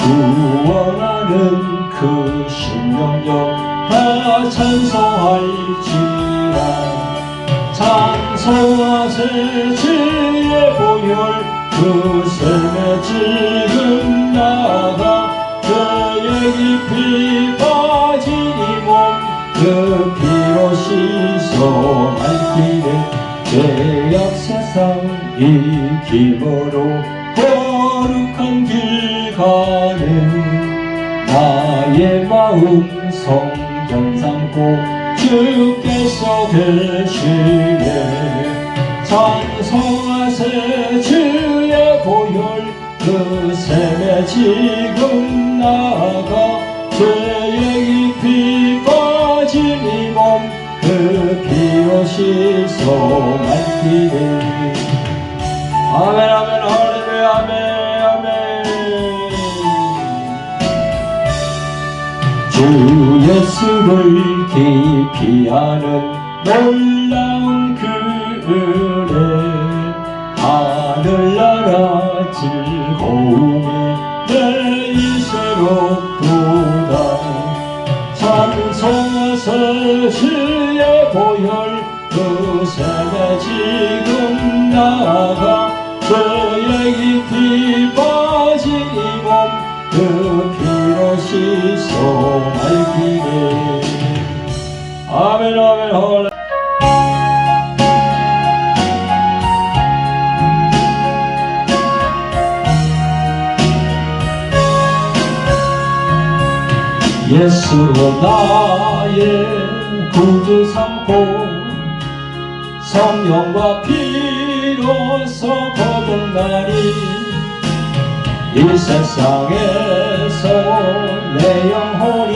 구원하는 그 신명령 다 찬송할지라. 찬송하세 주의 보혈 그 샘에 지금 나가 죄의 깊이 빠진 이 몸 그 피로 씻어 맑히네. 죄악 세상 이김으로 거룩한 길 가는 나의 마음 성전 삼고 주께서 계시네. 찬송하세 주의 보혈 그 샘에 지금 나가 죄의 깊이 빠진 이 몸 그 피로 씻어 맑히네. 아멘 아멘 할렐루야 아멘 아멘. 주 예수를 깊이 아는 놀라운 그 은혜 하늘나라 즐거움이 매일 새롭도다. 찬송하세 주의 보혈 그 샘에 지금 나가 죄의 깊이 빠진 이 몸 그 피로 씻어 맑히네. 아멘 아멘 할렐루야. 예수로 나의 구주 삼고 성령과 피로서 거듭나니 이 세상에서 내 영혼이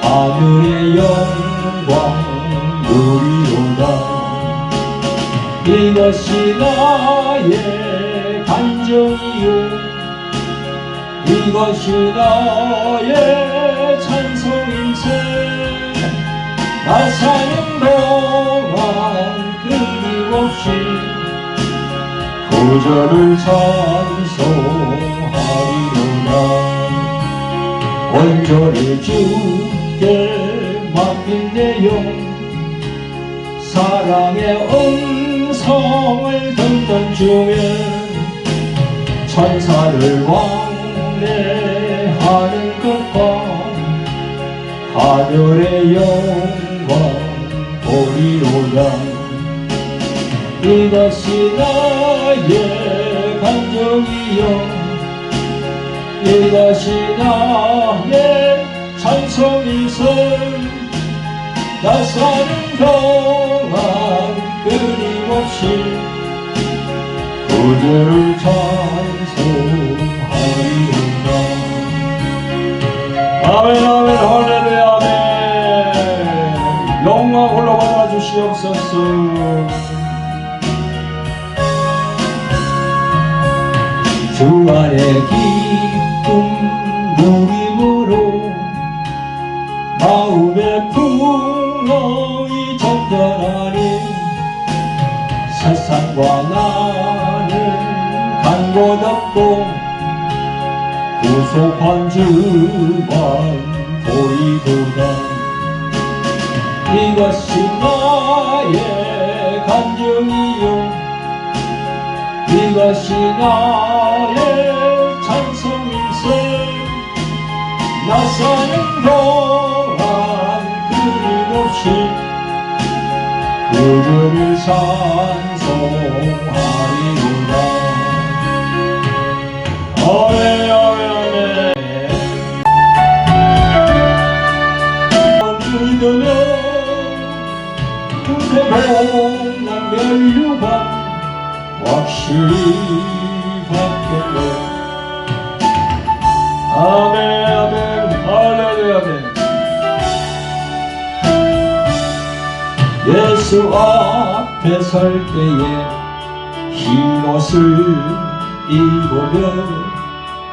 하늘의 영광 누리로다. 이것이 나의 간증이요 이것이 나의 찬송일세. 나 사는 동안 끊임없이 구주를 찬송하리로다. 온전히 주께 맡긴 내 영 사랑의 음성을 듣는 중에 천사를 왕래하는 것과 하늘의 영광 보리로다. 이것이 나의 간증이요 이것이 나의 찬송일세. 나 사는 동안 끊임없이 구주를 찬송하리로다. 아멘 아멘 할렐루야 아멘. 영광 올라받아 주시옵소서. 주 안에 기쁨 누림으로 마음의 풍성이 전전하니 세상과 나는 간 곳 없고 구속한 주만 보이도다. 이것이 나의 간증이요 이것이 나의 찬송일세. 나 사는 동안 끊임없이 구주를 찬송하리로다. 아멘 아멘 아멘. 믿으면 구세복 난 멸류관 확실히 받겠네. 아멘 아멘 할렐루야 아멘. 예수 앞에 설 때에 흰 옷을 입으며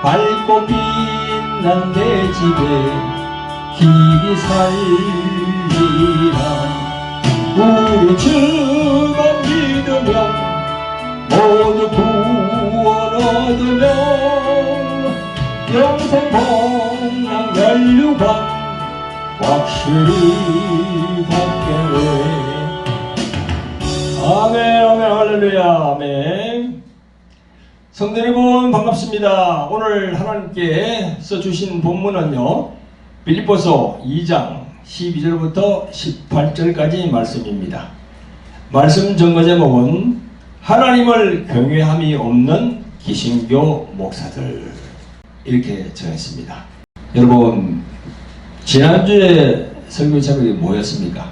밝고 빛난 내 집에 길이 살리라. 우리 주만 믿으면 모두 구원 얻으며 이곳에 동양 연류관 확실히 받게. 아멘, 아멘, 할렐루야, 아멘. 성도 여러분 반갑습니다. 오늘 하나님께 써주신 본문은요, 빌립보서 2장 12절부터 18절까지 말씀입니다. 말씀 전거 제목은 하나님을 경외함이 없는 기신교 목사들, 이렇게 정했습니다. 여러분, 지난주에 설교 제목이 뭐였습니까?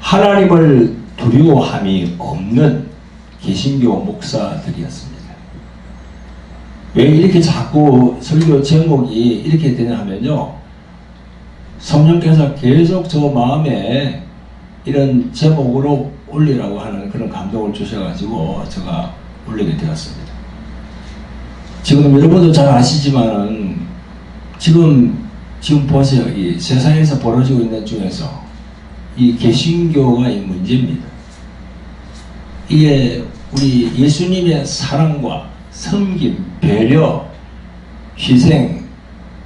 하나님을 두려워함이 없는 개신교 목사들이었습니다. 왜 이렇게 자꾸 설교 제목이 이렇게 되냐 하면요, 성령께서 계속 저 마음에 이런 제목으로 올리라고 하는 그런 감동을 주셔가지고 제가 올리게 되었습니다. 지금 여러분도 잘 아시지만은 지금 보세요. 이 세상에서 벌어지고 있는 중에서 이 개신교가 이 문제입니다. 이게 우리 예수님의 사랑과 섬김, 배려, 희생,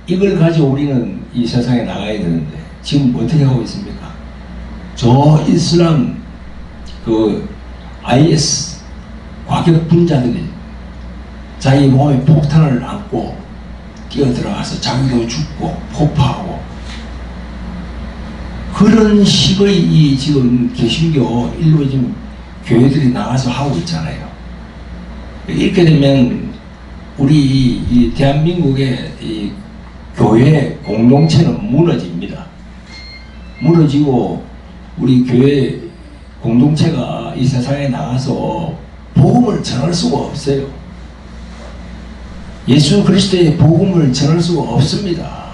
이걸 가지고 우리는 이 세상에 나가야 되는데 지금 어떻게 하고 있습니까? 저 이슬람 그 IS 과격 분자들이 자기 몸에 폭탄을 안고 뛰어들어가서 자기도 죽고 폭파하고, 그런 식의 이 지금 개신교 일부 지금 교회들이 나가서 하고 있잖아요. 이렇게 되면 우리 이 대한민국의 이 교회 공동체는 무너집니다. 무너지고 우리 교회 공동체가 이 세상에 나가서 복음을 전할 수가 없어요. 예수 그리스도의 복음을 전할 수가 없습니다.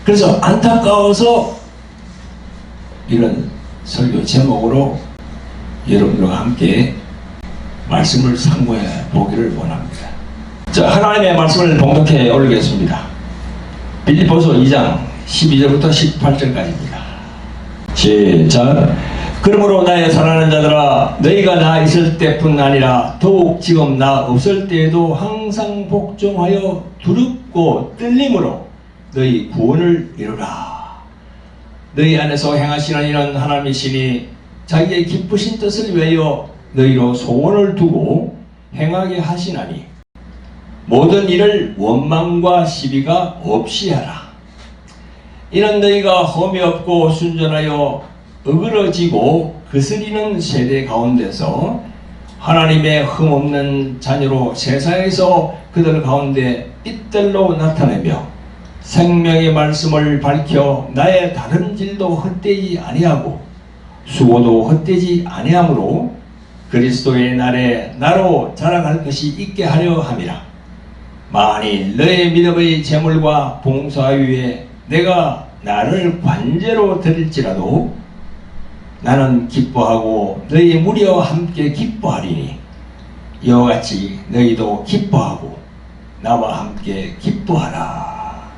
그래서 안타까워서 이런 설교 제목으로 여러분들과 함께 말씀을 상고해 보기를 원합니다. 자, 하나님의 말씀을 봉독해 올리겠습니다. 빌립보서 2장 12절부터 18절까지입니다. 시작. 그러므로 나의 사랑하는 자들아, 너희가 나 있을 때뿐 아니라 더욱 지금 나 없을 때에도 항상 복종하여 두렵고 떨림으로 너희 구원을 이루라. 너희 안에서 행하시는 이는 하나님이시니 자기의 기쁘신 뜻을 위하여 너희로 소원을 두고 행하게 하시나니 모든 일을 원망과 시비가 없이 하라. 이는 너희가 험이 없고 순전하여 어그러지고 거스리는 세대 가운데서 하나님의 흠없는 자녀로 세상에서 그들 가운데 빛들로 나타내며 생명의 말씀을 밝혀 나의 다른 질도 헛되지 아니하고 수고도 헛되지 아니하므로 그리스도의 날에 나로 자랑할 것이 있게 하려 함이라. 만일 너의 믿음의 재물과 봉사 위에 내가 나를 관제로 드릴지라도 나는 기뻐하고 너희 무리와 함께 기뻐하리니 이와 같이 너희도 기뻐하고 나와 함께 기뻐하라.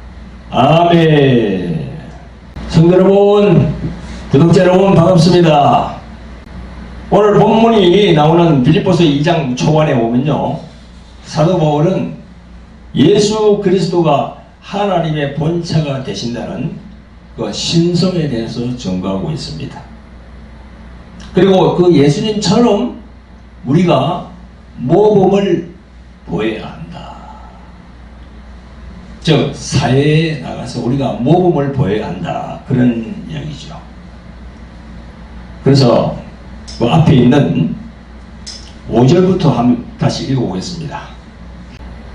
아멘. 성도 여러분, 구독자 여러분 반갑습니다. 오늘 본문이 나오는 빌립보서 2장 초반에 보면요, 사도 바울은 예수 그리스도가 하나님의 본체가 되신다는 그 신성에 대해서 증거하고 있습니다. 그리고 그 예수님처럼 우리가 모범을 보여야 한다. 즉 사회에 나가서 우리가 모범을 보여야 한다, 그런 이야기죠. 그래서 그 앞에 있는 5절부터 다시 읽어보겠습니다.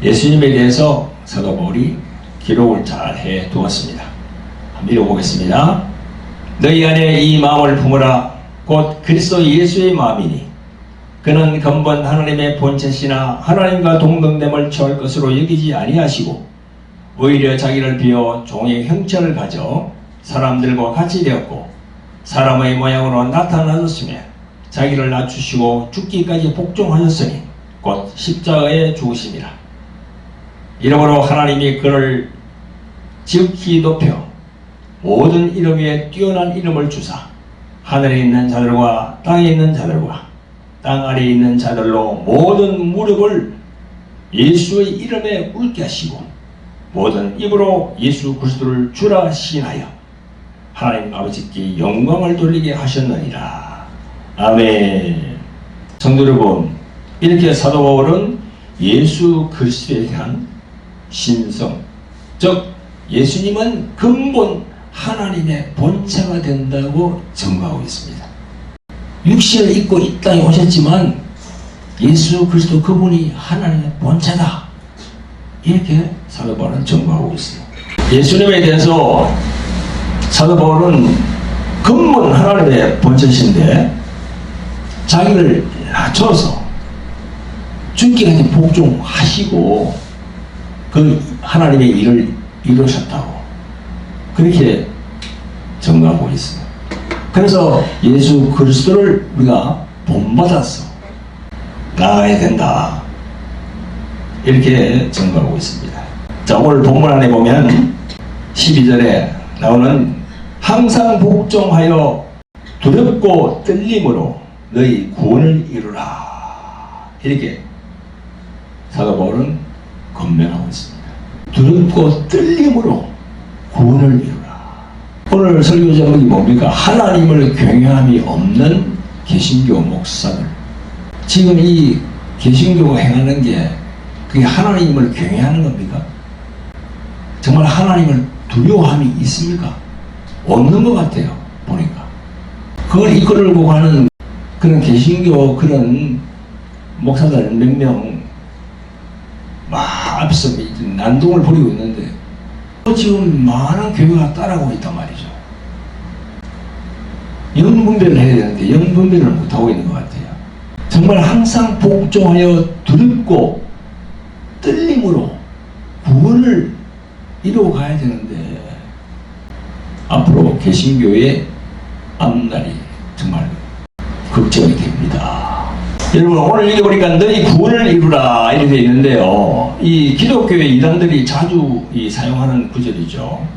예수님에 대해서 사도 바울이 기록을 잘 해두었습니다. 한번 읽어보겠습니다. 너희 안에 이 마음을 품으라. 곧 그리스도 예수의 마음이니 그는 근본 하나님의 본체시나 하나님과 동등됨을 취할 것으로 여기지 아니하시고 오히려 자기를 비워 종의 형체를 가져 사람들과 같이 되었고 사람의 모양으로 나타나셨으며 자기를 낮추시고 죽기까지 복종하셨으니 곧 십자가에 죽으심이라. 이러므로 하나님이 그를 지극히 높여 모든 이름 위에 뛰어난 이름을 주사 하늘에 있는 자들과 땅에 있는 자들과 땅 아래에 있는 자들로 모든 무릎을 예수의 이름에 울게 하시고 모든 입으로 예수 그리스도를 주라 시인하여 하나님 아버지께 영광을 돌리게 하셨느니라. 아멘. 성도 여러분, 이렇게 사도 바울은 예수 그리스도에 대한 신성, 즉 예수님은 근본 하나님의 본체가 된다고 증거하고 있습니다. 육신을 입고 이 땅에 오셨지만 예수 그리스도 그분이 하나님의 본체다, 이렇게 사도 바울은 증거하고 있습니다. 예수님에 대해서 사도 바울은 근본 하나님의 본체신데 자기를 낮춰서 죽기까지 복종하시고 그 하나님의 일을 이루셨다고 그렇게 증거하고 있습니다. 그래서 예수 그리스도를 우리가 본받아서 나아가야 된다, 이렇게 증거하고 있습니다. 자, 오늘 본문 안에 보면 12절에 나오는 항상 복종하여 두렵고 떨림으로 너희 구원을 이루라, 이렇게 사도 바울은 권면하고 있습니다. 두렵고 떨림으로 구원을 이루라. 오늘 설교 제목이 뭡니까? 하나님을 경외함이 없는 개신교 목사들. 지금 이 개신교가 행하는 게 그게 하나님을 경외하는 겁니까? 정말 하나님을 두려워함이 있습니까? 없는 것 같아요, 보니까. 그걸 이끌고 가는 그런 개신교 그런 목사들 몇 명 막 앞서 난동을 부리고 있는데 지금 많은 교회가 따라가고 있단 말이죠. 영분별을 해야 되는데 영분별을 못하고 있는 것 같아요. 정말 항상 복종하여 두렵고 떨림으로 구원을 이루어 가야 되는데 앞으로 개신교의 앞날이 정말 걱정이 됩니다. 여러분, 오늘 여기 보니까 너희 구원을 이루라 이렇게 있는데요, 이 기독교의 이단들이 자주 사용하는 구절이죠.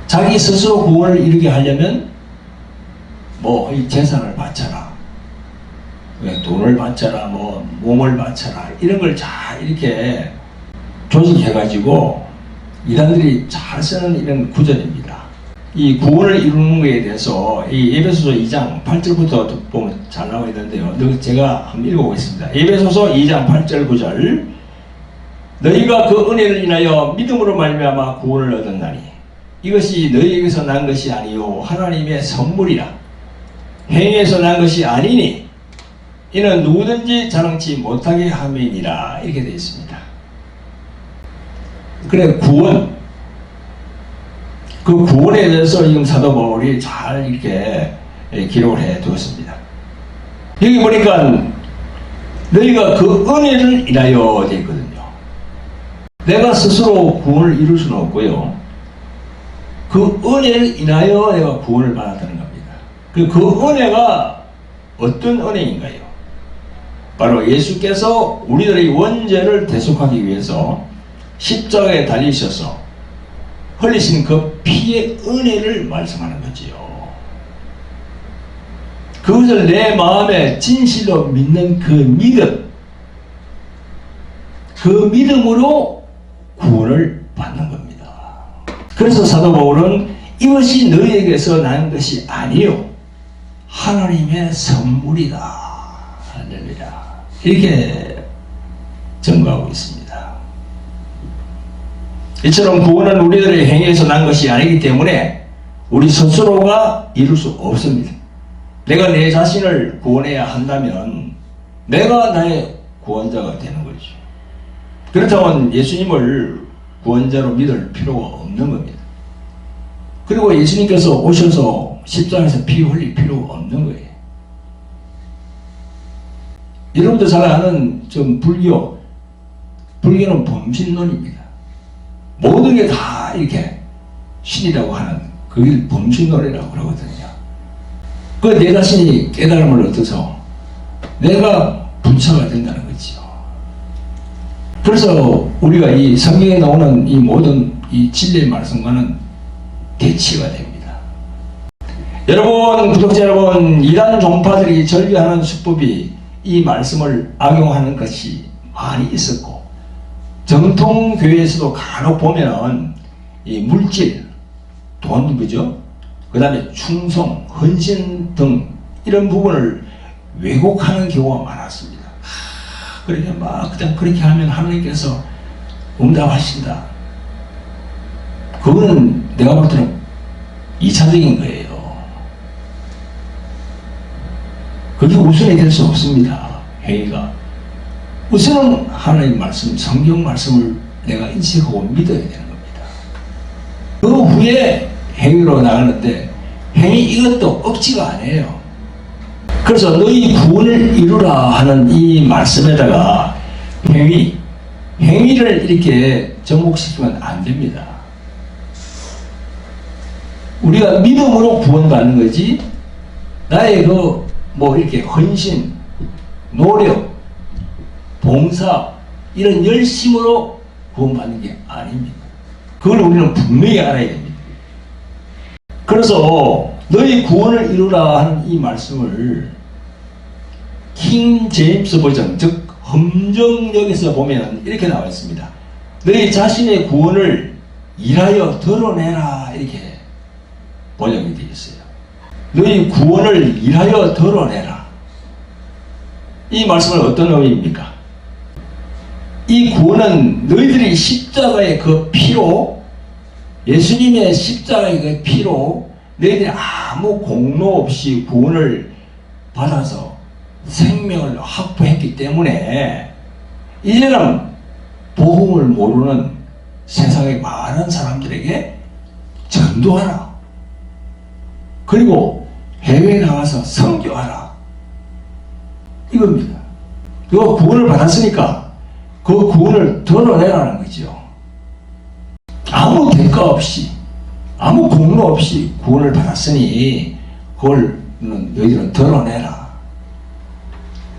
자기 스스로 구원을 이루게 하려면 뭐 이 재산을 바쳐라, 돈을 바쳐라, 뭐 몸을 바쳐라, 이런 걸 잘 이렇게 조직해가지고 이단들이 잘 쓰는 이런 구절입니다. 이 구원을 이루는 것에 대해서 이 에베소서 2장 8절부터 보면 잘 나와 있는데요. 제가 한번 읽어보겠습니다. 에베소서 2장 8절 9절. 너희가 그 은혜를 인하여 믿음으로 말미암아 구원을 얻었나니 이것이 너희에게서 난 것이 아니요 하나님의 선물이라. 행위에서 난 것이 아니니 이는 누구든지 자랑치 못하게 함이니라. 이렇게 되어 있습니다. 그래, 구원, 그 구원에 대해서 지금 사도 바울이 잘 이렇게 기록을 해 두었습니다. 여기 보니까 너희가 그 은혜를 인하여 되어 있거든요. 내가 스스로 구원을 이룰 수는 없고요, 그 은혜를 인하여 내가 구원을 받았다는 겁니다. 그 은혜가 어떤 은혜인가요? 바로 예수께서 우리들의 원죄를 대속하기 위해서 십자가에 달리셔서 흘리신 그 피의 은혜를 말씀하는 거지요. 그것을 내 마음에 진실로 믿는 그 믿음, 그 믿음으로 구원을 받는 겁니다. 그래서 사도 바울은 이것이 너희에게서 난 것이 아니요 하나님의 선물이다, 할렐루야, 이렇게 증거하고 있습니다. 이처럼 구원은 우리들의 행위에서 난 것이 아니기 때문에 우리 스스로가 이룰 수 없습니다. 내가 내 자신을 구원해야 한다면 내가 나의 구원자가 되는 거죠. 그렇다면 예수님을 구원자로 믿을 필요가 없는 겁니다. 그리고 예수님께서 오셔서 십자가에서 피 흘릴 필요가 없는 거예요. 여러분들 잘 아는 좀 불교는 범신론입니다. 모든 게 다 이렇게 신이라고 하는 그게 범신론이라고 그러거든요. 그 내 자신이 깨달음을 얻어서 내가 부처가 된다는 거죠. 그래서 우리가 이 성경에 나오는 이 모든 이 진리의 말씀과는 대치가 됩니다. 여러분, 구독자 여러분, 이단 종파들이 절개하는 수법이 이 말씀을 악용하는 것이 많이 있었고 정통 교회에서도 간혹 보면 이 물질, 돈, 그죠? 그 다음에 충성, 헌신 등 이런 부분을 왜곡하는 경우가 많았습니다. 그러니까 막 그냥 그렇게 하면 하나님께서 응답하신다. 그거는 내가 볼 때는 2차적인 거예요. 그게 우선이 될 수 없습니다. 행위가. 우선은 하나님 말씀, 성경 말씀을 내가 인식하고 믿어야 되는 겁니다. 그 후에 행위로 나가는데 행위 이것도 억지가 아니에요. 그래서 너희 구원을 이루라 하는 이 말씀에다가 행위를 이렇게 접목시키면 안 됩니다. 우리가 믿음으로 구원받는 거지 나의 이렇게 헌신, 노력, 봉사 이런 열심으로 구원받는 게 아닙니다. 그걸 우리는 분명히 알아야 됩니다. 그래서 너희 구원을 이루라 하는 이 말씀을 킹 제임스 버전, 즉 함정역에서 보면 이렇게 나와 있습니다. 너희 자신의 구원을 일하여 드러내라, 이렇게 번역이 되어 있어요. 너희 구원을 일하여 드러내라. 이 말씀은 어떤 의미입니까? 이 구원은 너희들이 십자가의 그 피로, 예수님의 십자가의 그 피로 너희들이 아무 공로 없이 구원을 받아서 생명을 확보했기 때문에 이제는 복음을 모르는 세상의 많은 사람들에게 전도하라. 그리고 해외에 나가서 선교하라. 이겁니다. 그 구원을 받았으니까 그 구원을 드러내라는 거죠. 아무 대가 없이, 아무 공로 없이 구원을 받았으니 그걸 너희들은 드러내라.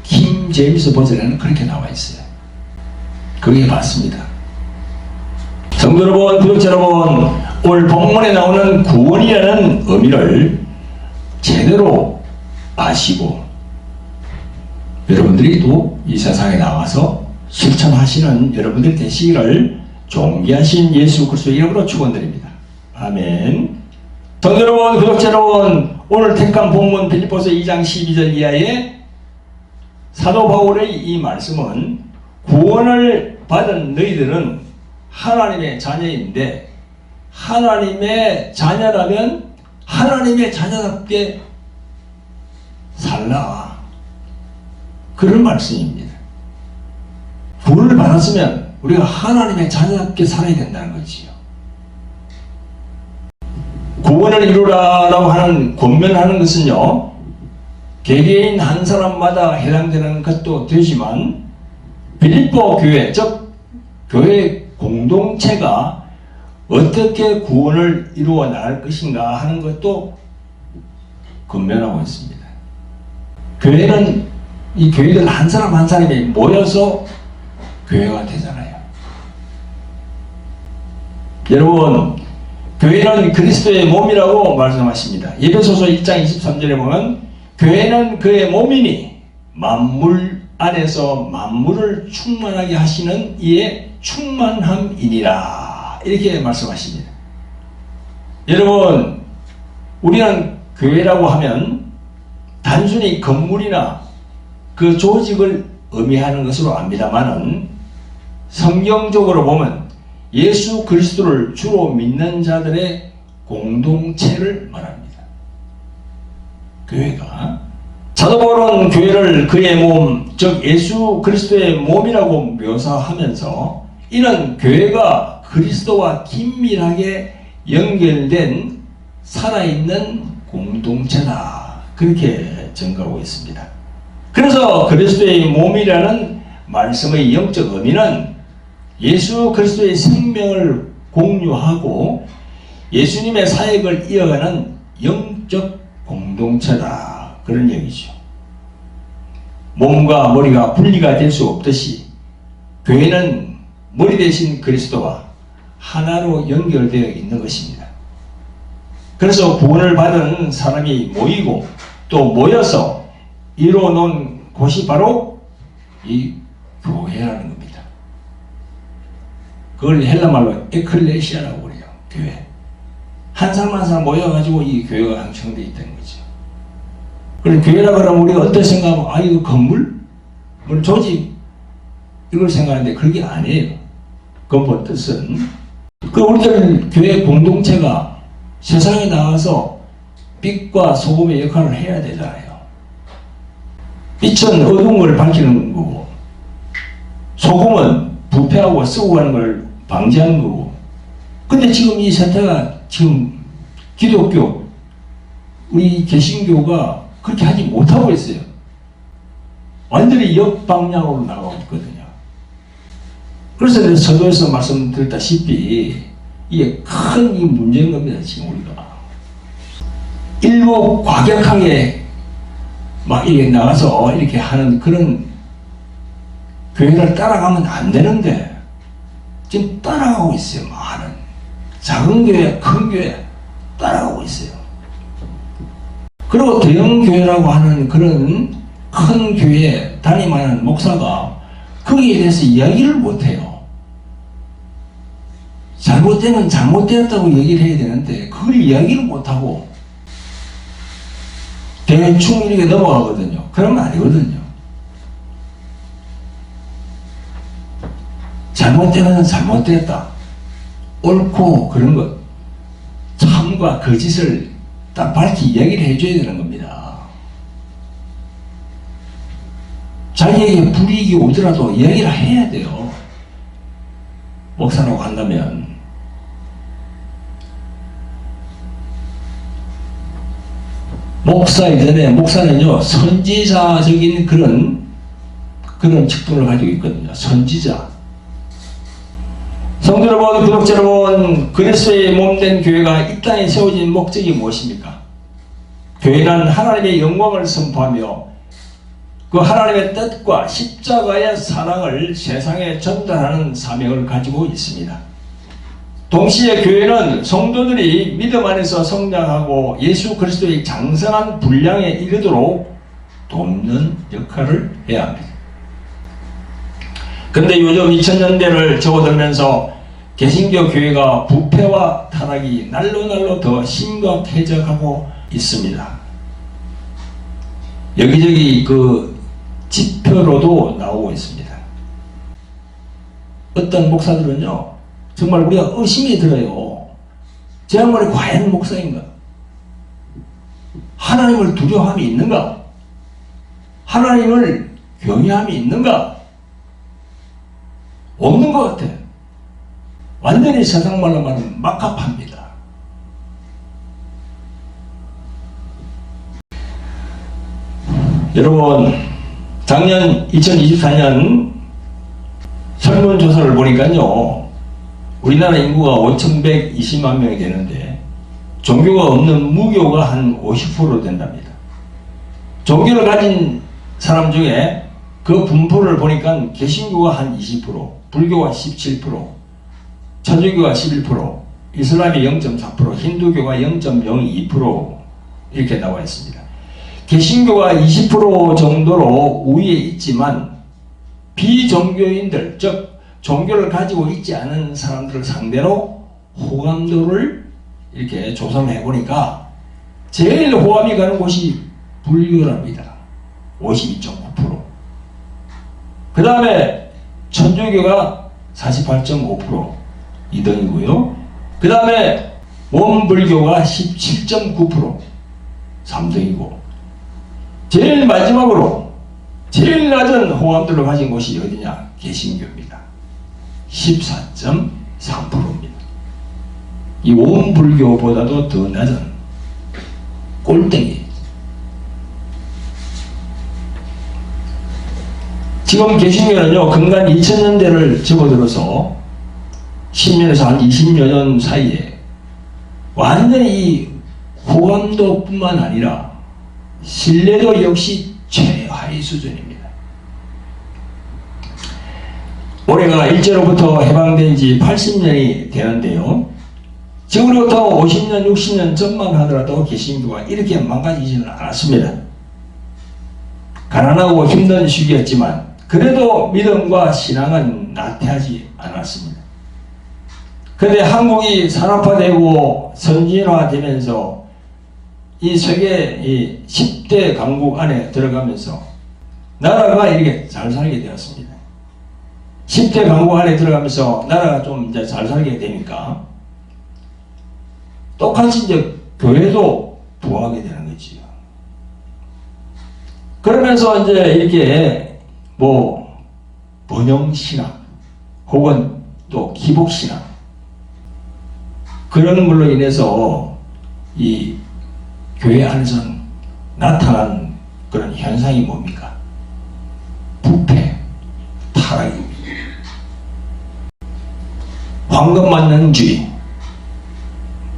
킹 제임스 버전에는 그렇게 나와 있어요. 그게 맞습니다. 성도 여러분, 구독자 여러분, 오늘 본문에 나오는 구원이라는 의미를 제대로 아시고 여러분들이 또 이 세상에 나와서 실천하시는 여러분들 되시기를 존귀하신 예수 그리스도의 이름으로 축원드립니다. 아멘. 성도 여러분, 구독자 여러분, 오늘 택한 본문 빌립보서 2장 12절 이하의 사도 바울의 이 말씀은 구원을 받은 너희들은 하나님의 자녀인데 하나님의 자녀라면 하나님의 자녀답게 살라, 그런 말씀입니다. 구원을 받았으면 우리가 하나님의 자녀답게 살아야 된다는 거지요. 구원을 이루라라고 하는 권면하는 것은요, 개개인 한 사람마다 해당되는 것도 되지만 빌립보 교회, 즉 교회 공동체가 어떻게 구원을 이루어 나갈 것인가 하는 것도 권면하고 있습니다. 교회는 이 교회들 한 사람 한 사람이 모여서 교회가 되잖아요. 여러분, 교회는 그리스도의 몸이라고 말씀하십니다. 에베소서 1장 23절에 보면 교회는 그의 몸이니 만물 안에서 만물을 충만하게 하시는 이의 충만함이니라, 이렇게 말씀하십니다. 여러분, 우리는 교회라고 하면 단순히 건물이나 그 조직을 의미하는 것으로 압니다만은 성경적으로 보면 예수 그리스도를 주로 믿는 자들의 공동체를 말합니다. 교회가. 사도 바울은 교회를 그의 몸, 즉 예수 그리스도의 몸이라고 묘사하면서 이는 교회가 그리스도와 긴밀하게 연결된 살아있는 공동체다, 그렇게 증거하고 있습니다. 그래서 그리스도의 몸이라는 말씀의 영적 의미는 예수 그리스도의 생명을 공유하고 예수님의 사역을 이어가는 영적 공동체다, 그런 얘기죠. 몸과 머리가 분리가 될 수 없듯이 교회는 머리 대신 그리스도와 하나로 연결되어 있는 것입니다. 그래서 구원을 받은 사람이 모이고 또 모여서 이루어놓은 곳이 바로 이 교회라는 겁니다. 그걸 헬라말로 에클레시아라고 그래요. 교회. 한 사람 한 사람 모여가지고 이 교회가 형성되어 있다는 거죠. 그래, 교회라 그러면 우리가 어떤 생각하면, 아, 이거 건물? 뭐 조직? 이걸 생각하는데 그게 아니에요. 근본 뜻은. 우리들 교회 공동체가 세상에 나가서 빛과 소금의 역할을 해야 되잖아요. 빛은 어두운 걸 밝히는 거고, 소금은 부패하고 썩고 가는 걸 방지하는 거고. 근데 지금 이 세태가 지금 기독교, 우리 개신교가 그렇게 하지 못하고 있어요. 완전히 역방향으로 나가고 있거든요. 그래서 내가 서도에서 말씀드렸다시피 이게 큰 이 문제인 겁니다. 지금 우리가 일부 과격하게 막 이렇게 나가서 이렇게 하는 그런 교회를 따라가면 안 되는데 지금 따라가고 있어요. 많은 작은 교회, 큰 교회 따라가고 있어요. 그리고 대형 교회라고 하는 그런 큰 교회에 담임하는 목사가 거기에 대해서 이야기를 못해요. 잘못되면 잘못되었다고 얘기를 해야 되는데 그걸 이야기를 못하고 대충 이렇게 넘어가거든요. 그러면 아니거든요. 잘못되면 잘못되었다. 옳고 그런 것, 참과 거짓을 딱 밝히 이야기를 해줘야 되는 겁니다. 자기에게 불이익이 오더라도 이야기를 해야 돼요. 목사라고 한다면. 목사 이전에 목사는요 선지자적인 그런 직분을 가지고 있거든요. 선지자. 성도 여러분, 구독자 여러분, 그리스도의 몸된 교회가 이 땅에 세워진 목적이 무엇입니까? 교회는 하나님의 영광을 선포하며 그 하나님의 뜻과 십자가의 사랑을 세상에 전달하는 사명을 가지고 있습니다. 동시에 교회는 성도들이 믿음 안에서 성장하고 예수 그리스도의 장성한 분량에 이르도록 돕는 역할을 해야 합니다. 근데 요즘 2000년대를 접어들면서 개신교 교회가 부패와 타락이 날로 더 심각해져가고 있습니다. 여기저기 그 지표로도 나오고 있습니다. 어떤 목사들은요 정말 우리가 의심이 들어요. 제 양반이 과연 목사인가? 하나님을 두려워함이 있는가? 하나님을 경외함이 있는가? 없는 것 같아. 완전히 세상 말로 말하면 막합합니다. 여러분, 작년 2024년 설문조사를 보니까요 우리나라 인구가 5,120만 명이 되는데 종교가 없는 무교가 한 50% 된답니다. 종교를 가진 사람 중에 그 분포를 보니까 개신교가 한 20%, 불교가 17%, 천주교가 11%, 이슬람이 0.4%, 힌두교가 0.02% 이렇게 나와 있습니다. 개신교가 20% 정도로 우위에 있지만 비종교인들, 즉 종교를 가지고 있지 않은 사람들을 상대로 호감도를 이렇게 조사를 해보니까 제일 호감이 가는 곳이 불교랍니다. 52.9%. 그 다음에 천주교가 48.5% 2등이고요. 그 다음에 원불교가 17.9% 3등이고 제일 마지막으로 제일 낮은 호감도를 가진 곳이 어디냐? 개신교입니다. 14.3%입니다. 이 원불교보다도 더 낮은 꼴등이. 지금 개신교는요 근간 2000년대를 접어들어서 10년에서 한 20여 년 사이에 완전히 이 호감도뿐만 아니라 신뢰도 역시 최하위 수준입니다. 올해가 일제로부터 해방된 지 80년이 되는데요. 지금으로부터 50년, 60년 전만 하더라도 개신교가 이렇게 망가지지는 않았습니다. 가난하고 힘든 시기였지만 그래도 믿음과 신앙은 나태하지 않았습니다. 근데 한국이 산업화되고 선진화되면서 이 세계 이 10대 강국 안에 들어가면서 나라가 이렇게 잘 살게 되었습니다. 10대 강국 안에 들어가면서 나라가 좀 이제 잘 살게 되니까 똑같이 이제 교회도 부흥하게 되는 거지요. 그러면서 이제 이렇게 뭐 번영신앙 혹은 또 기복신앙 그런 걸로 인해서 이 교회 안에서 나타난 그런 현상이 뭡니까? 부패, 타락입니다. 황금만능주의,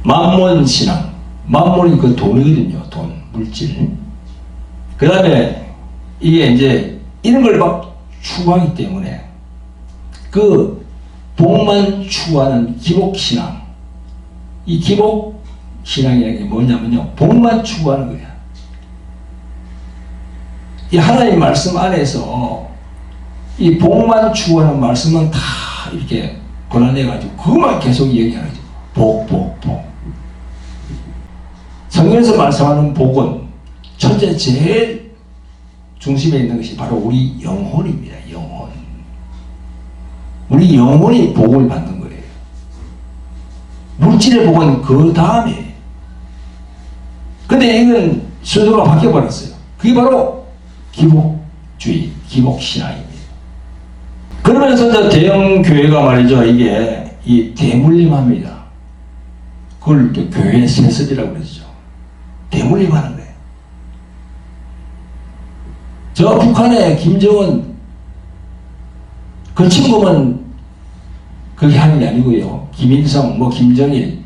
만몬신앙, 만몬이 그 돈이거든요. 돈, 물질. 그 다음에 이게 이제 이런 걸 막 추구하기 때문에 그 복만 추구하는 기복신앙, 이 기복신앙이라는 게 뭐냐면요, 복만 추구하는 거야. 이 하나님 말씀 안에서 이 복만 추구하는 말씀은 다 이렇게 골라내가지고 그것만 계속 얘기하는 거죠. 복. 성경에서 말씀하는 복은 첫째 제일 중심에 있는 것이 바로 우리 영혼입니다. 영혼. 우리 영혼이 복을 받는 거예요. 물질의 복은 그 다음에. 근데 이건 순서가 바뀌어버렸어요. 그게 바로 기복주의, 기복신앙입니다. 그러면서 저 대형 교회가 말이죠, 이게 이 대물림합니다. 그걸 또 교회 세습이라고 그러죠. 대물림하는 거예요. 저 북한의 김정은 그 친구만 그렇게 하는 게 아니고요. 김일성, 뭐 김정일,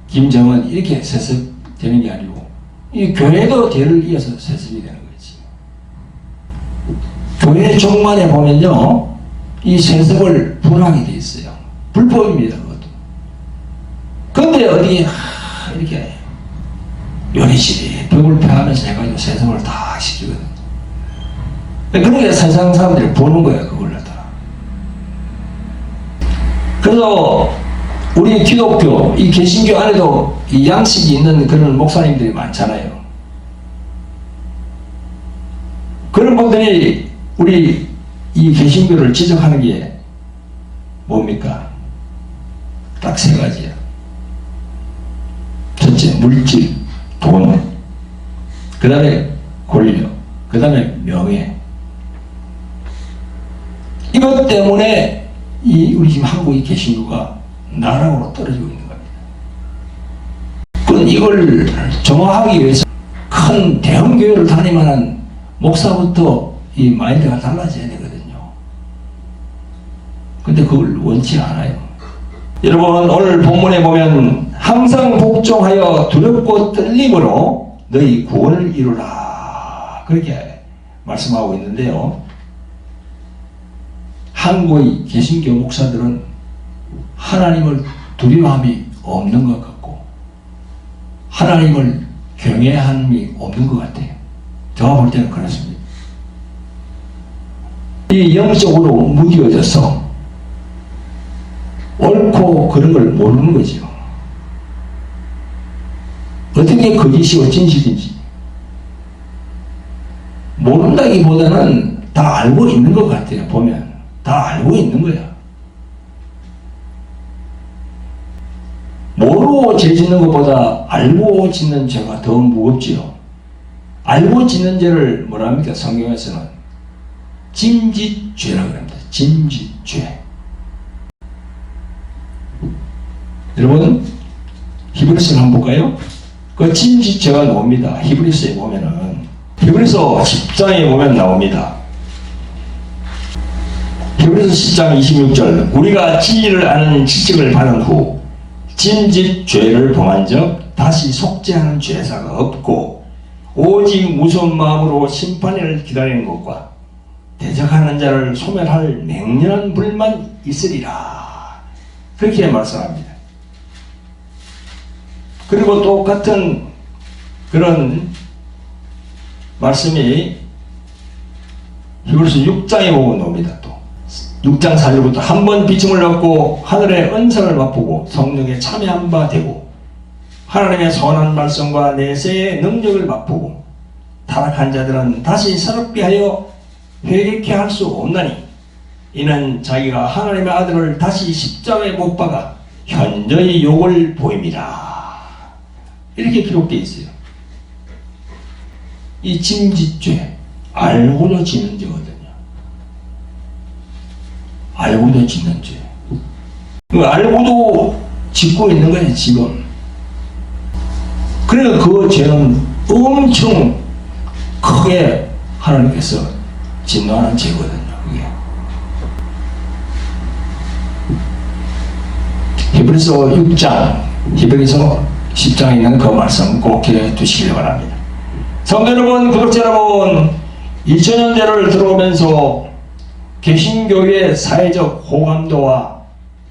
김정은 이렇게 세습되는 게 아니고 이 교회도 대를 이어서 세습이 되는 거지. 교회 종만에 보면요, 이 세습을 분하게 돼 있어요. 불법입니다, 그것도. 근데 어디 이렇게 요리실이 벽을 패하면서 해가지고 세습을 다 시키거든요. 그러니까 세상 사람들이 보는 거야, 그걸 갖다가. 그래서 우리 기독교, 이 개신교 안에도 이 양식이 있는 그런 목사님들이 많잖아요. 그런 분들이 우리 이 개신교를 지적하는 게 뭡니까? 딱 세 가지야. 첫째, 물질, 돈. 그 다음에 권력. 그 다음에 명예. 이것 때문에 우리 지금 한국의 개신교가 나락으로 떨어지고 있는 겁니다. 그럼 이걸 정화하기 위해서 큰 대형 교회를 다니만한 목사부터 이 마인드가 달라져야 되거든요. 근데 그걸 원치 않아요. 여러분, 오늘 본문에 보면 항상 복종하여 두렵고 떨림으로 너희 구원을 이루라, 그렇게 말씀하고 있는데요. 한국의 개신교 목사들은 하나님을 두려워함이 없는 것 같고 하나님을 경외함이 없는 것 같아요. 제가 볼 때는 그렇습니다. 이 영적으로 무뎌져서 옳고 그런 걸 모르는 거죠. 어떻게 거짓이고 진실인지 모른다기보다는 다 알고 있는 것 같아요. 보면 다 알고 있는 거야. 모르고 죄 짓는 것보다 알고 짓는 죄가 더 무겁지요. 알고 짓는 죄를 뭐라 합니까? 성경에서는 짐짓죄라고 합니다. 짐짓죄. 여러분, 히브리서를 한번 볼까요? 그 짐짓죄가 나옵니다. 히브리서에 보면은, 히브리서 10장에 보면 나옵니다. 히브리서 10장 26절, 우리가 진리를 아는 지식을 받은 후 짐짓죄를 범한 적 다시 속죄하는 죄사가 없고 오직 무서운 마음으로 심판을 기다리는 것과 대적하는 자를 소멸할 맹렬한 불만 있으리라, 그렇게 말씀합니다. 그리고 똑같은 그런 말씀이 히브리서 6장에 보면 나옵니다. 또 6장 4절부터 한 번 비침을 얻고 하늘의 은선을 맛보고 성령에 참여한 바 되고 하나님의 선한 말씀과 내세의 능력을 맛보고 타락한 자들은 다시 새롭게 하여 회개케 할 수 없나니 이는 자기가 하나님의 아들을 다시 십자가에 못 박아 현저히 욕을 보입니다. 이렇게 기록되어 있어요. 이 짐짓죄 알고도 짓는 죄거든요. 알고도 짓는 죄. 알고도 짓고 있는 거예요 지금. 그러니까 그 죄는 엄청 크게 하나님께서 진노하는 죄거든요. 그게. 히브리서 6장, 히브리서 10장에 있는 그 말씀 꼭 기억해 두시기 바랍니다. 성도 여러분, 구독자 여러분, 2000년대를 들어오면서 개신교의 사회적 호감도와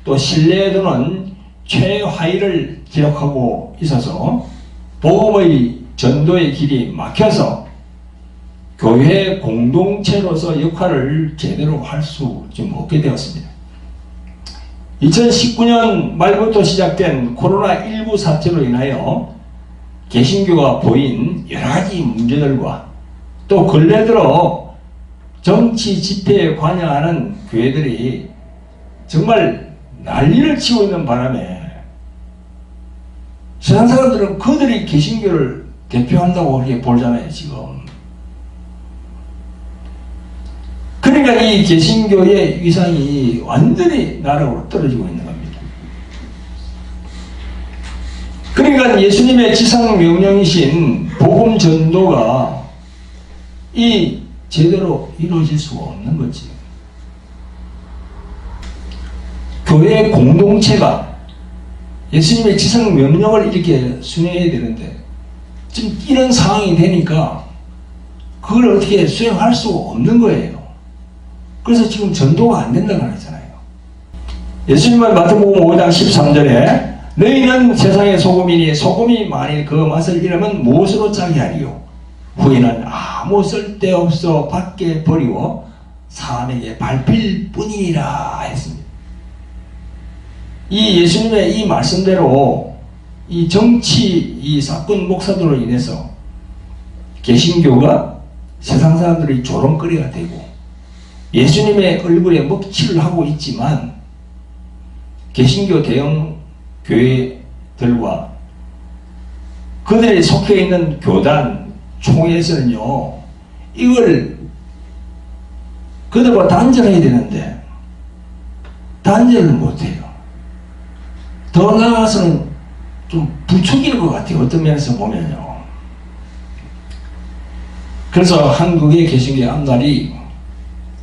또 신뢰에 두는 최하위를 기록하고 있어서 복음의 전도의 길이 막혀서 교회 공동체로서 역할을 제대로 할 수 좀 없게 되었습니다. 2019년 말부터 시작된 코로나19 사태로 인하여 개신교가 보인 여러가지 문제들과 또 근래 들어 정치 집회에 관여하는 교회들이 정말 난리를 치고 있는 바람에 세상 사람들은 그들이 개신교를 대표한다고 그렇게 보잖아요 지금. 그러니까 이 개신교의 위상이 완전히 나락으로 떨어지고 있는 겁니다. 그러니까 예수님의 지상 명령이신 복음 전도가 이 제대로 이루어질 수가 없는 거지. 교회 공동체가 예수님의 지상 명령을 이렇게 수행해야 되는데 지금 이런 상황이 되니까 그걸 어떻게 수행할 수가 없는 거예요. 그래서 지금 전도가 안 된다고 하잖아요. 예수님은 마태복음 5장 13절에 너희는 세상의 소금이니 소금이 만일 그 맛을 잃으면 무엇으로 짜게 하리요? 후에는 아무 쓸데없어 밖에 버리고 사람에게 밟힐 뿐이니라 했습니다. 이 예수님의 이 말씀대로 이 정치 이 사건 목사들로 인해서 개신교가 세상 사람들이 조롱거리가 되고 예수님의 얼굴에 먹칠을 하고 있지만 개신교 대형 교회들과 그들이 속해 있는 교단 총회에서는요 이걸 그들과 단절해야 되는데 단절을 못해요. 더 나아가서는 좀 부추기는 것 같아요. 어떤 면에서 보면요. 그래서 한국의 개신교의 앞날이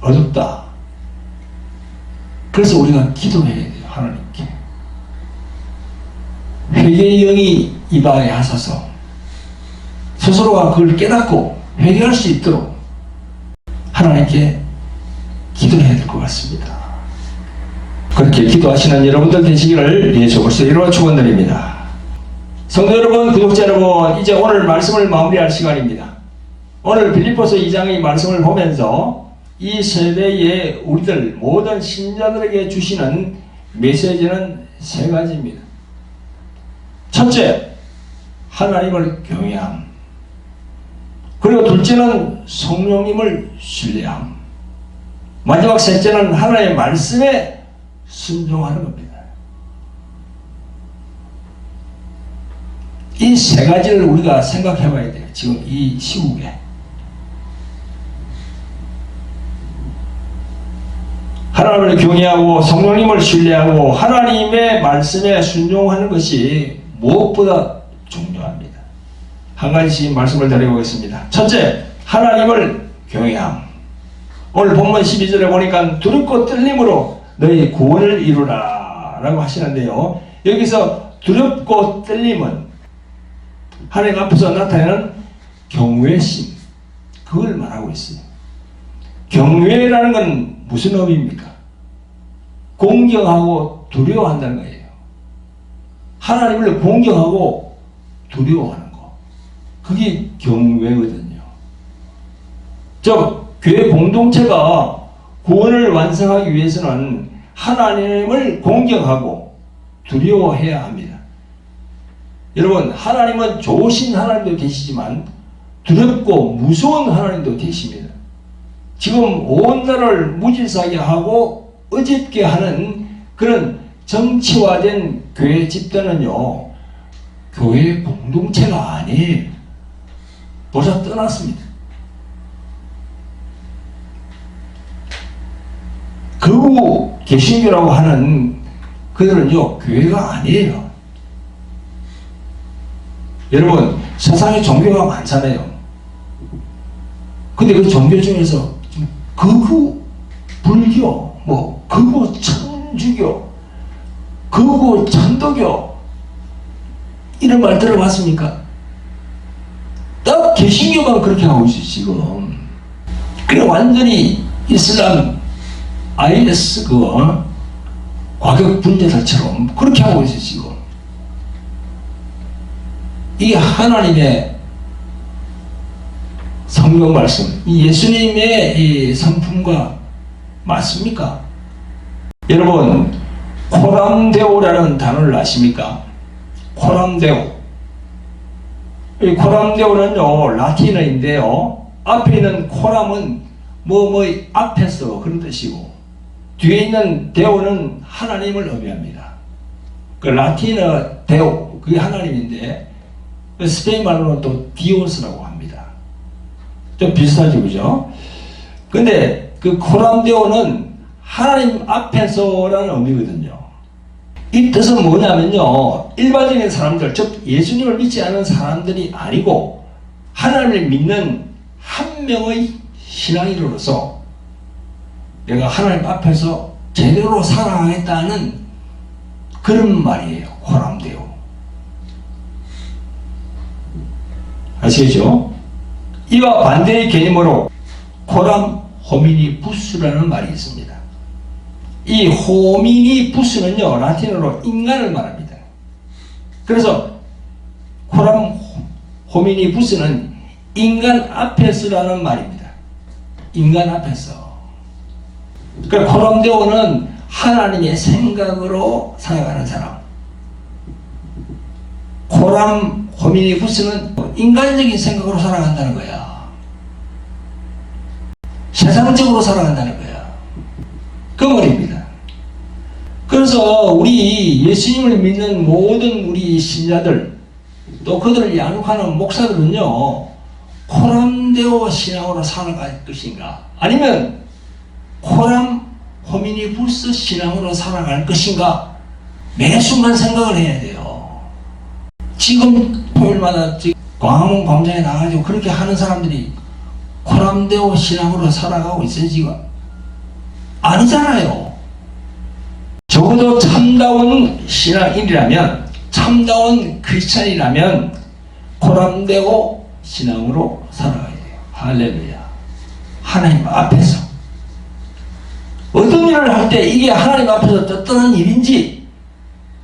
어둡다. 그래서 우리가 기도해야 돼요. 하나님께 회개의 영이 입안에 하셔서 스스로가 그걸 깨닫고 회개할 수 있도록 하나님께 기도해야 될 것 같습니다. 그렇게 기도하시는 여러분들 되시기를 예수 그리스도 이름으로 축원드립니다. 성도 여러분, 구독자 여러분, 이제 오늘 말씀을 마무리할 시간입니다. 오늘 빌립보서 2장의 말씀을 보면서 이 세대의 우리들 모든 신자들에게 주시는 메시지는 세 가지입니다. 첫째, 하나님을 경외함. 그리고 둘째는 성령님을 신뢰함. 마지막 셋째는 하나님의 말씀에 순종하는 겁니다. 이 세 가지를 우리가 생각해 봐야 돼요. 지금 이 시국에. 하나님을 경외하고 성령님을 신뢰하고 하나님의 말씀에 순종하는 것이 무엇보다 중요합니다. 한 가지씩 말씀을 드려보겠습니다. 첫째, 하나님을 경외함. 오늘 본문 12절에 보니까 두렵고 떨림으로 너희 구원을 이루라 라고 하시는데요. 여기서 두렵고 떨림은 하나님 앞에서 나타내는 경외심, 그걸 말하고 있어요. 경외라는 건 무슨 의미입니까? 공경하고 두려워한다는 거예요. 하나님을 공경하고 두려워하는 거, 그게 경외거든요. 즉 교회 공동체가 구원을 완성하기 위해서는 하나님을 공경하고 두려워해야 합니다. 여러분, 하나님은 좋으신 하나님도 계시지만 두렵고 무서운 하나님도 계십니다. 지금 온 나라를 무질서하게 하고 어짓게 하는 그런 정치화된 교회 집단은요, 교회 공동체가 아니에요. 벌써 떠났습니다. 거부 개신교라고 하는 그들은요, 교회가 아니에요. 여러분, 세상에 종교가 많잖아요. 근데 그 종교 중에서 극우 불교, 극우 천주교, 극우 천도교 이런 말 들어봤습니까? 딱 개신교만 그렇게 하고 있어요, 지금. 그래 완전히 이슬람 IS 과격 분자들처럼 그렇게 하고 있어요, 지금. 이게 하나님의 성경 말씀, 이 예수님의 이 성품과 맞습니까? 여러분, 코람데오라는 단어를 아십니까? 코람데오. 이 코람데오는요, 라틴어인데요, 앞에 있는 코람은 앞에서 그런 뜻이고, 뒤에 있는 데오는 하나님을 의미합니다. 그 라틴어 데오, 그게 하나님인데, 스페인 말로는 또 디오스라고 합니다. 좀 비슷하죠, 그죠? 근데 그 코람데오는 하나님 앞에서라는 의미거든요. 이 뜻은 뭐냐면요, 일반적인 사람들, 즉 예수님을 믿지 않은 사람들이 아니고 하나님을 믿는 한 명의 신앙인으로서 내가 하나님 앞에서 제대로 살아가겠다는 그런 말이에요, 코람데오. 아시겠죠? 이와 반대의 개념으로 코람 호미니부스라는 말이 있습니다. 이 호미니부스는요, 라틴어로 인간을 말합니다. 그래서 코람 호미니부스는 인간 앞에서라는 말입니다. 인간 앞에서. 그러니까 코람데오는 하나님의 생각으로 살아가는 사람. 코람 호미니부스는 인간적인 생각으로 살아간다는 거야. 세상적으로 살아간다는 거야. 그 말입니다. 그래서 우리 예수님을 믿는 모든 우리 신자들, 또 그들을 양육하는 목사들은요, 코람데오 신앙으로 살아갈 것인가, 아니면 코람 호미니부스 신앙으로 살아갈 것인가, 매 순간 생각을 해야 돼요. 지금 토요일마다 광화문 광장에 나가지고 그렇게 하는 사람들이 코람데오 신앙으로 살아가고 있어요, 지금? 아니잖아요. 적어도 참다운 신앙인이라면, 참다운 크리스찬이라면 코람데오 신앙으로 살아가야 돼요. 할렐루야. 하나님 앞에서 어떤 일을 할 때 이게 하나님 앞에서 떳떳한 일인지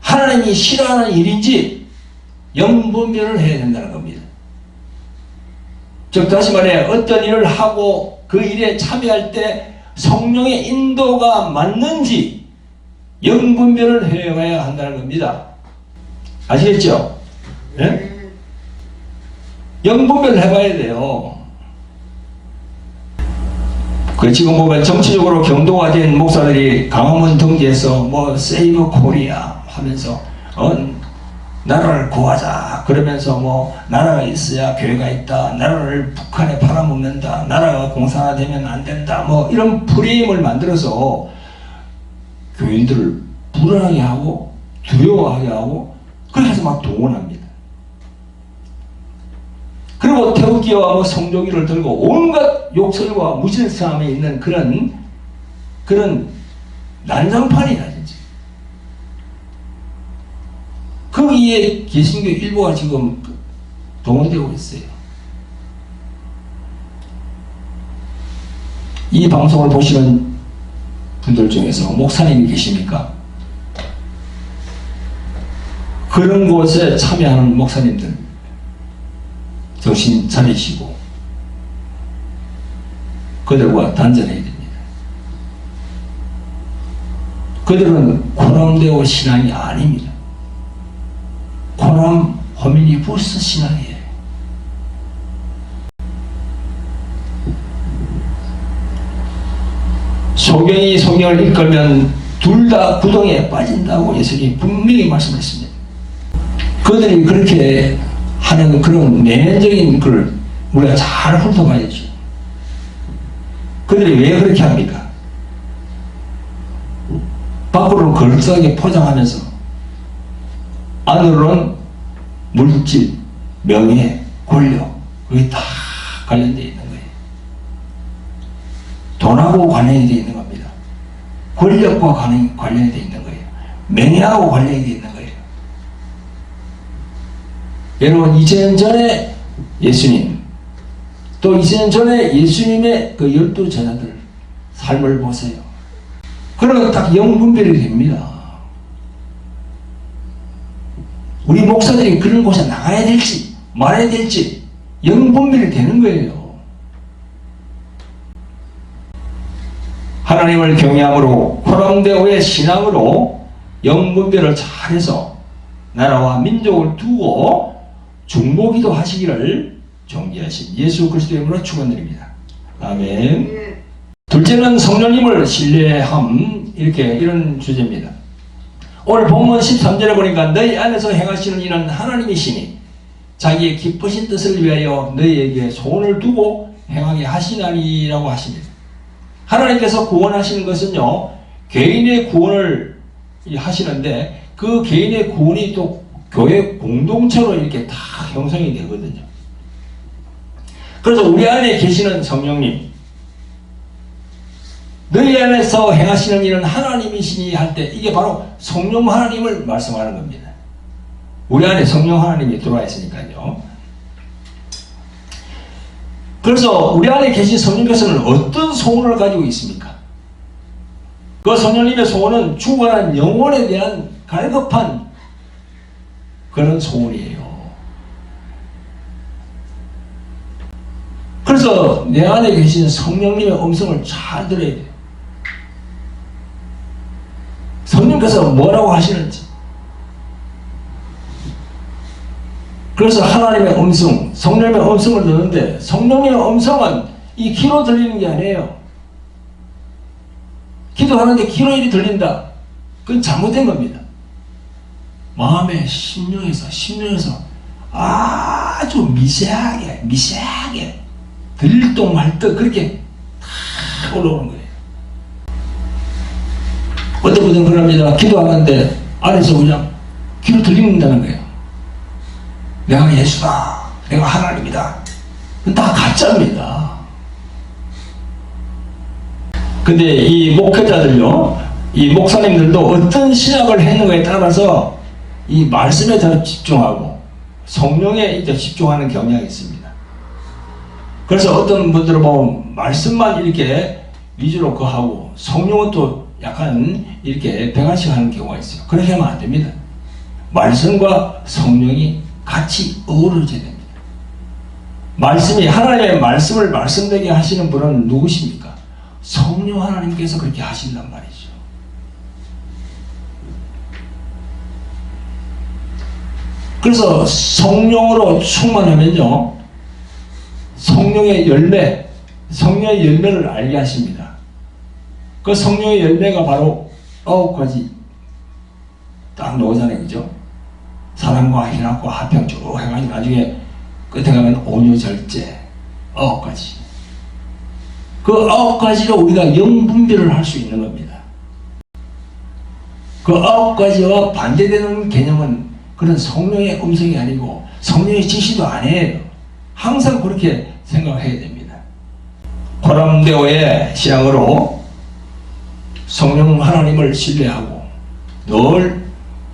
하나님이 싫어하는 일인지 영분별을 해야 된다는 겁니다. 즉 다시 말해, 어떤 일을 하고 그 일에 참여할 때 성령의 인도가 맞는지 영분별을 해야 한다는 겁니다. 아시겠죠? 네? 영분별을 해봐야 돼요. 그 지금 보면 정치적으로 경도가 된 목사들이 광화문 등지에서 세이브 코리아 하면서 나라를 구하자 그러면서 나라가 있어야 교회가 있다, 나라를 북한에 팔아먹는다, 나라가 공산화되면 안 된다, 이런 프레임을 만들어서 교인들을 불안하게 하고 두려워하게 하고 그렇게 해서 막 동원합니다. 그리고 태극기와 성조기를 들고 온갖 욕설과 무질서함에 있는 그런 난장판이야, 진짜. 거기에 개신교 일부가 지금 동원되고 있어요. 이 방송을 보시는 분들 중에서 목사님이 계십니까? 그런 곳에 참여하는 목사님들 정신 차리시고 그들과 단절해야 됩니다. 그들은 코람데오 신앙이 아닙니다. 코람 호미니부스 신앙이에요. 소경이 소경을 이끌면 둘 다 구덩이에 빠진다고 예수님이 분명히 말씀했습니다. 그들이 그렇게 하는 그런 내면적인 걸 우리가 잘 훑어봐야죠. 그들이 왜 그렇게 합니까? 밖으로는 걸쭉하게 포장하면서 안으로는 물질, 명예, 권력 그게 다 관련되어 있는 거예요. 돈하고 관련이 되어 있는 겁니다. 권력과 관련이 되어 있는 거예요. 명예하고 관련이 되어 있는 거예요. 여러분 2000년 전에 예수님 또 2000년 전에 예수님의 그 12 제자들 삶을 보세요. 그러면 딱 영분별이 됩니다. 우리 목사들이 그런 곳에 나가야 될지 말아야 될지 영분별이 되는 거예요. 하나님을 경외함으로 코람데오의 신앙으로 영분별을 잘해서 나라와 민족을 두고 중보기도 하시기를 존귀하신 예수 그리스도의 이름으로 축원드립니다. 아멘. 둘째는 성령님을 신뢰함 이런 주제입니다. 오늘 본문 13절에 보니까 너희 안에서 행하시는 이는 하나님이시니 자기의 기쁘신 뜻을 위하여 너희에게 소원을 두고 행하게 하시나니라고 하십니다. 하나님께서 구원하시는 것은요 개인의 구원을 하시는데 그 개인의 구원이 또 교회 공동체로 이렇게 다 형성이 되거든요. 그래서 우리 안에 계시는 성령님 너희 안에서 행하시는 일은 하나님이시니 할 때 이게 바로 성령 하나님을 말씀하는 겁니다. 우리 안에 성령 하나님이 들어와 있으니까요. 그래서 우리 안에 계신 성령께서는 어떤 소원을 가지고 있습니까? 그 성령님의 소원은 죽어가는 영혼에 대한 갈급한 그런 소원이에요. 그래서 내 안에 계신 성령님의 음성을 잘 들어야 돼요. 성령께서 뭐라고 하시는지. 그래서 하나님의 음성, 성령님의 음성을 듣는데 성령님의 음성은 이 귀로 들리는 게 아니에요. 기도하는데 귀로 일이 들린다. 그건 잘못된 겁니다. 마음의 심령에서 아주 미세하게 들릴 듯 말 듯 그렇게 다 올라오는 거예요. 어떤 분은 그럽니다. 기도하는데 안에서 그냥 귀로 들린다는 거예요. 내가 예수다. 내가 하나님이다. 그건 다 가짜입니다. 근데 이 목회자들요, 이 목사님들도 어떤 신학을 했는가에 따라서 이 말씀에 더 집중하고 성령에 이제 집중하는 경향이 있습니다. 그래서 어떤 분들은 보면 말씀만 이렇게 위주로 하고 성령은 또 약간 이렇게 배관식 하는 경우가 있어요. 그렇게 하면 안 됩니다. 말씀과 성령이 같이 어우러져야 됩니다. 말씀이 하나님의 말씀을 말씀되게 하시는 분은 누구십니까? 성령 하나님께서 그렇게 하신단 말이죠. 그래서 성령으로 충만하면요 성령의 열매를 알게 하십니다. 그 성령의 열매가 바로 9가지 딱 나오잖아요. 그죠? 사랑과 희락과 화평 쭉 해가지고 나중에 끝에 가면 온유절제 9가지. 그 9가지로 우리가 영분별을 할 수 있는 겁니다. 그 9가지와 반대되는 개념은 그런 성령의 음성이 아니고 성령의 지시도 아니에요. 항상 그렇게 생각해야 됩니다. 코람데오의 신앙으로 성령 하나님을 신뢰하고 늘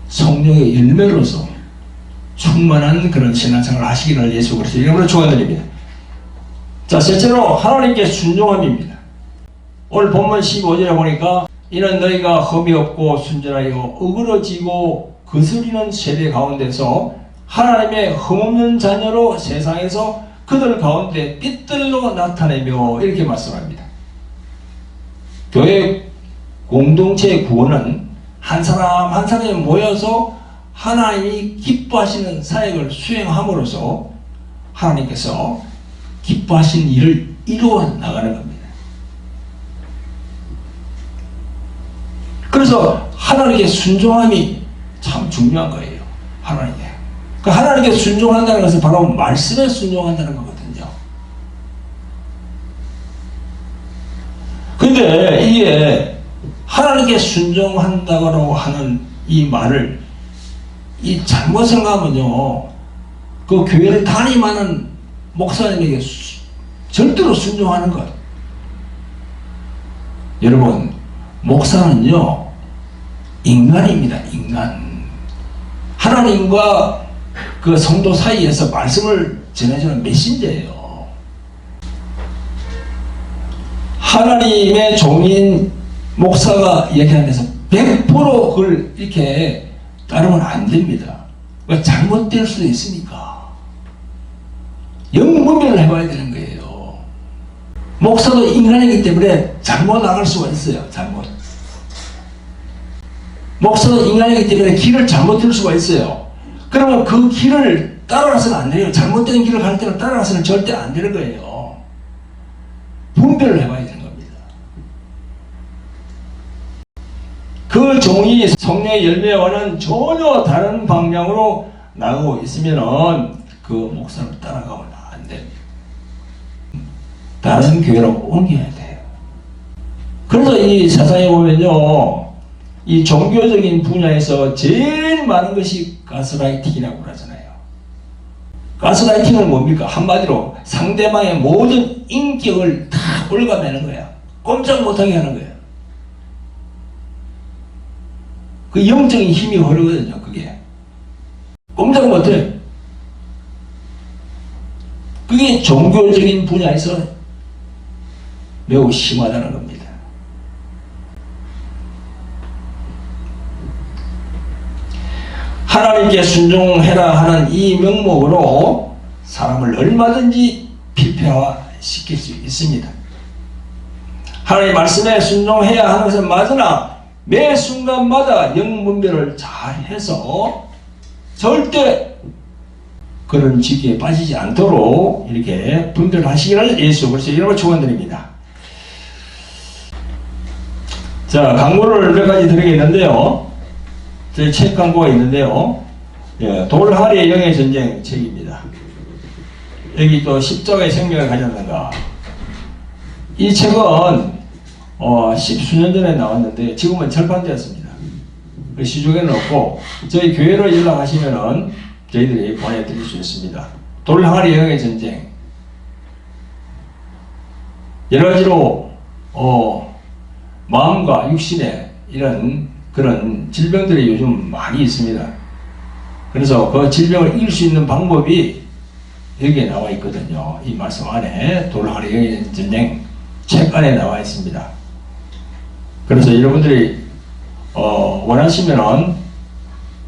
성령의 열매로서 충만한 그런 신앙생활을 하시기를 예수 그리스도의 이름으로 축원드립니다. 자, 셋째로 하나님께 순종함입니다. 오늘 본문 15절에 보니까 이는 너희가 흠이 없고 순전하여 어그러지고 거스리는 세대 가운데서 하나님의 흠없는 자녀로 세상에서 그들 가운데 빛들로 나타내며 이렇게 말씀합니다. 교회 공동체의 구원은 한 사람 한 사람이 모여서 하나님이 기뻐하시는 사역을 수행함으로써 하나님께서 기뻐하신 일을 이루어 나가는 겁니다. 그래서 하나님께 순종함이 참 중요한 거예요. 하나님께. 그 하나님께 순종한다는 것은 바로 말씀에 순종한다는 거거든요. 근데 이게 하나님께 순종한다고 하는 이 말을 잘못 생각하면요, 그 교회를 담임하는 목사님에게 절대로 순종하는 것. 여러분, 목사는요 인간입니다. 인간. 하나님과 그 성도 사이에서 말씀을 전해주는 메신저예요. 하나님의 종인 목사가 얘기하는 데서 100% 그걸 이렇게 따르면 안 됩니다. 잘못될 수도 있으니까. 영분별을 해봐야 되는 거예요. 목사도 인간이기 때문에 잘못 나갈 수가 있어요. 잘못. 목사도 인간이기 때문에 길을 잘못 들 수가 있어요. 그러면 그 길을 따라가서는 안 돼요. 잘못된 길을 갈 때는 따라가서는 절대 안 되는 거예요. 분별을 해봐야 되는 겁니다. 그 종이 성령의 열매와는 전혀 다른 방향으로 나가고 있으면은 그 목사를 따라가면 안 됩니다. 다른 교회로 옮겨야 돼요. 그래서 이 세상에 보면요, 이 종교적인 분야에서 제일 많은 것이 가스라이팅이라고 그러잖아요. 가스라이팅은 뭡니까? 한마디로 상대방의 모든 인격을 다 올가매는 거야. 꼼짝 못하게 하는 거야. 그 영적인 힘이 흐르거든요. 그게 꼼짝 못해. 그게 종교적인 분야에서 매우 심하다는 겁니다. 하나님께 순종해라 하는 이 명목으로 사람을 얼마든지 피폐화시킬 수 있습니다. 하나님 말씀에 순종해야 하는 것은 맞으나 매 순간마다 영분별을 잘 해서 절대 그런 지기에 빠지지 않도록 이렇게 분별하시기를 예수 그리스도 이름으로 축원드립니다. 자, 광고를 몇 가지 드리겠는데요. 제 책 광고가 있는데요. 예, 돌하리의 영의 전쟁 책입니다. 여기 또 십자가의 생명을 가졌는가. 이 책은 10수년 전에 나왔는데 지금은 절판되었습니다. 시중에는 없고 저희 교회로 연락하시면은 저희들이 보내드릴 수 있습니다. 돌하리의 영의 전쟁. 여러 가지로 마음과 육신의 이런 그런 질병들이 요즘 많이 있습니다. 그래서 그 질병을 이길 수 있는 방법이 여기에 나와 있거든요. 이 말씀 안에 돌하리의 영의 전쟁 책 안에 나와 있습니다. 그래서 여러분들이 원하시면은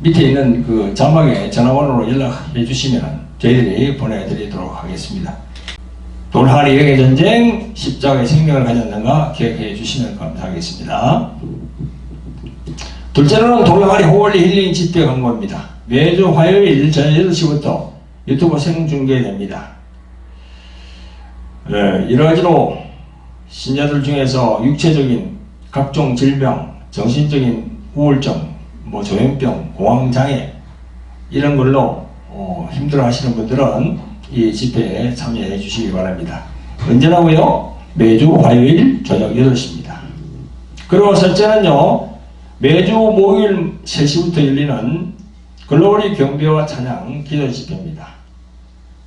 밑에 있는 그 자막에 전화번호로 연락해 주시면 저희들이 보내드리도록 하겠습니다. 돌하리의 영의 전쟁, 십자가의 생명을 가졌는가 기억해 주시면 감사하겠습니다. 둘째로는 돌하리 호월리 힐링 집회 광고입니다. 매주 화요일 저녁 8시부터 유튜브 생중계됩니다. 여러 가지로 신자들 중에서 육체적인 각종 질병, 정신적인 우울증, 조현병, 공황장애 이런 걸로 힘들어 하시는 분들은 이 집회에 참여해 주시기 바랍니다. 언제라고요? 매주 화요일 저녁 8시입니다. 그리고 셋째는요, 매주 목요일 3시부터 열리는 글로리 경배와 찬양 기도 집회입니다.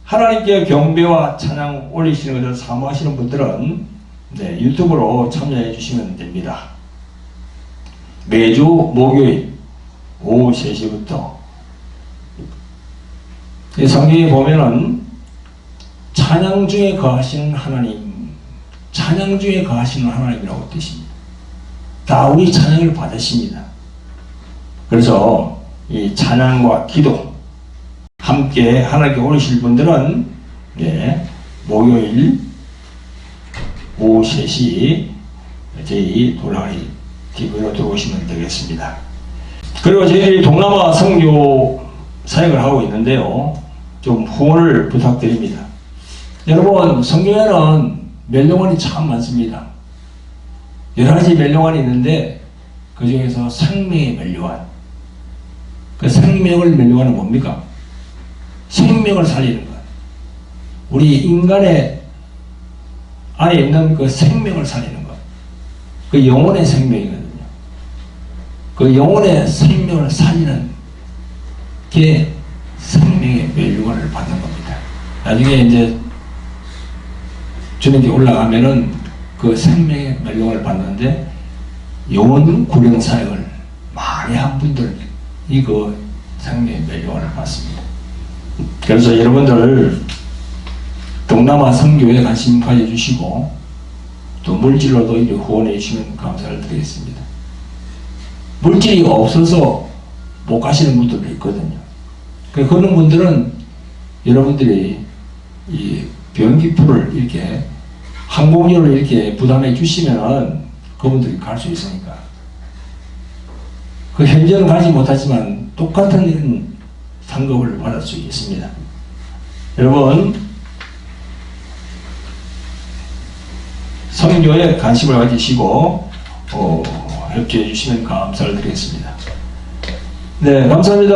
하나님께 경배와 찬양 올리시는 것을 사모하시는 분들은 유튜브로 참여해 주시면 됩니다. 매주 목요일 오후 3시부터 성경에 보면은 찬양 중에 거하시는 하나님, 찬양 중에 거하시는 하나님이라고 뜻입니다. 다윗이 찬양을 받으십니다. 그래서 이 찬양과 기도 함께 하나님께 올리실 분들은 목요일 오후 3시 저희 돌하리 기부로 들어오시면 되겠습니다. 그리고 저희들이 동남아 선교 사역을 하고 있는데요. 좀 후원을 부탁드립니다. 여러분, 선교에는 멸령원이 참 많습니다. 여러 가지 멸령원이 있는데 그 중에서 생명의 멸령원. 그 생명을 멸령원은 뭡니까? 생명을 살리는 것. 우리 인간의 안에 있는 그 생명을 살리는 것. 그 영혼의 생명이거든요. 그 영혼의 생명을 살리는 게 생명의 멸류관을 받는 겁니다. 나중에 이제 주님께 올라가면은 그 생명의 멸류관을 받는데 영혼 구령 사역을 많이 한 분들이 그 생명의 멸류관을 받습니다. 그래서 여러분들 동남아 선교에 관심 가져주시고 또 물질로도 이제 후원해 주시면 감사를 드리겠습니다. 물질이 없어서 못 가시는 분들도 있거든요. 그런 분들은 여러분들이 이 비행기표를 이렇게 항공료를 이렇게 부담해 주시면은 그분들이 갈 수 있으니까. 그 현재는 가지 못하지만 똑같은 이런 상급을 받을 수 있습니다. 여러분, 선교에 관심을 가지시고 협조해 주시면 감사를 드리겠습니다. 네, 감사합니다.